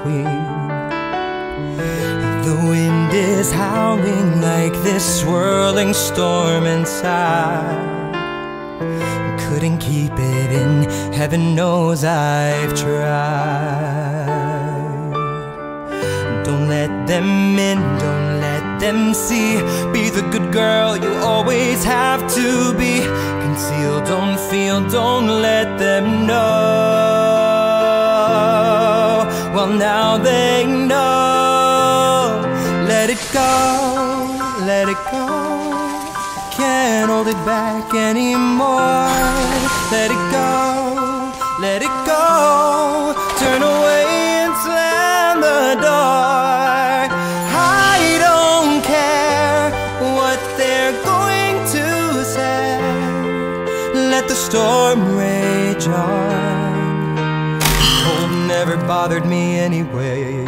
between. The wind is howling like this swirling storm inside. Couldn't keep it in, heaven knows I've tried. Don't let them in, don't let them see. Be the good girl you always have to be. Conceal, don't feel, don't let them know. Well, now they know. Let it go, let it go. Can't hold it back anymore. Let it go, let it go. Turn away and slam the door. I don't care what they're going to say. Let the storm rage on. Cold never bothered me anyway.